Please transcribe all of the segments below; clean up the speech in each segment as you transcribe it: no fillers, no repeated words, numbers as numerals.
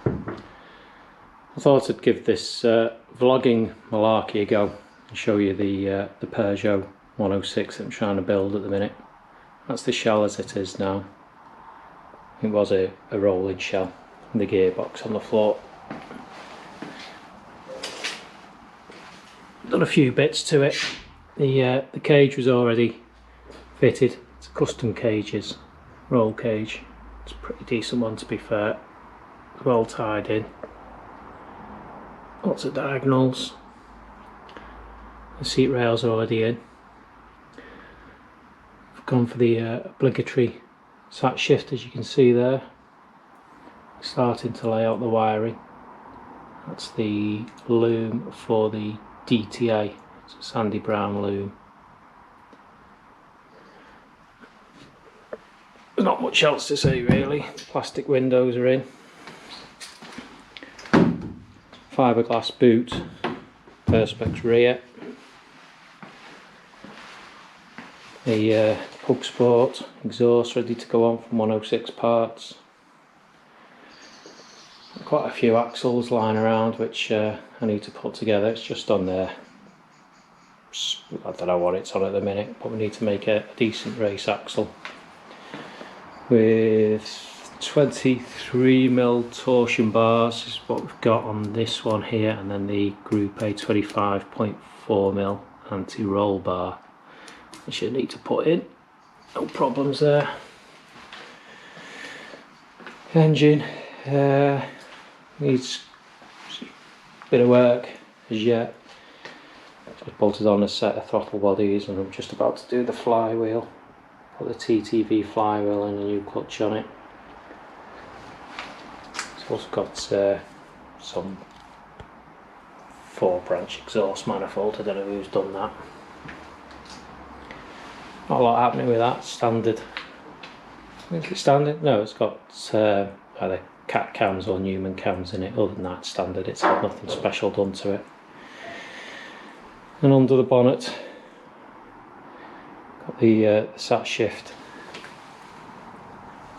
I thought I'd give this vlogging malarkey a go and show you the Peugeot 106 that I'm trying to build at the minute. That's the shell as it is now. It was a rolling shell, and the gearbox on the floor. Done a few bits to it. The cage was already fitted. It's a custom cages, roll cage. It's a pretty decent one to be fair. Well tied in. Lots of diagonals. The seat rails are already in. I've gone for the obligatory sat shift, as you can see there. Starting to lay out the wiring. That's the loom for the DTA. It's a sandy brown loom. There's not much else to say really. Plastic windows are in. Fiberglass boot, perspex rear, the Pug Sport exhaust ready to go on from 106 parts. Quite a few axles lying around which I need to put together. It's just on there. I don't know what it's on at the minute, but we need to make a decent race axle with 23mm torsion bars is what we've got on this one here, and then the Group A 25.4mm anti-roll bar which you need to put in. No problems there. Engine needs a bit of work as yet. Just bolted on a set of throttle bodies, and I'm just about to do the flywheel. Put the TTV flywheel and a new clutch on it. Also got some 4-branch exhaust manifold. I don't know who's done that. Not a lot happening with that. Standard. Is it standard? No, it's got either cat cams or Newman cams in it. Other than that, standard. It's got nothing special done to it. And under the bonnet, got the sat shift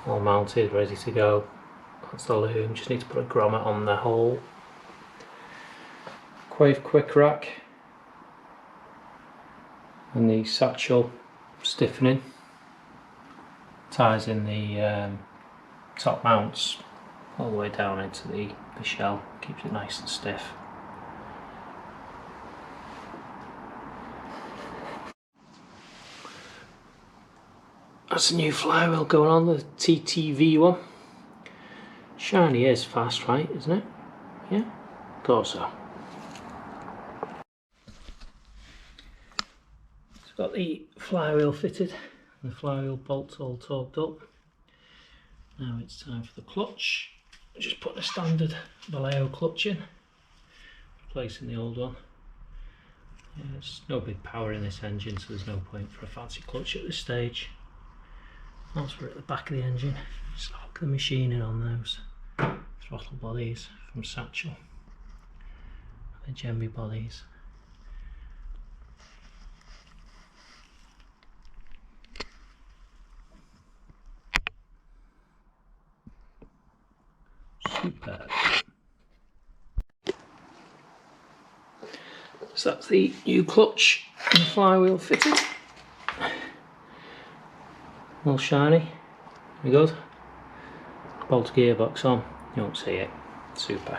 all mounted, ready to go. That's the loom, just need to put a grommet on the hole. Quave quick rack and the satchel stiffening ties in the top mounts all the way down into the shell, keeps it nice and stiff. That's a new flywheel going on, the TTV one. Shiny is fast, right, isn't it? Yeah, of course so. It's got the flywheel fitted, and the flywheel bolts all torqued up. Now it's time for the clutch. Just put the standard Vallejo clutch in, replacing the old one. There's no big power in this engine, so there's no point for a fancy clutch at this stage. Once we're at the back of the engine, just lock the machining on those throttle bodies from Satchel, the Gemby bodies. Superb. So that's the new clutch and the flywheel fitted. All shiny, very good. Bolt gearbox on, you won't see it, super.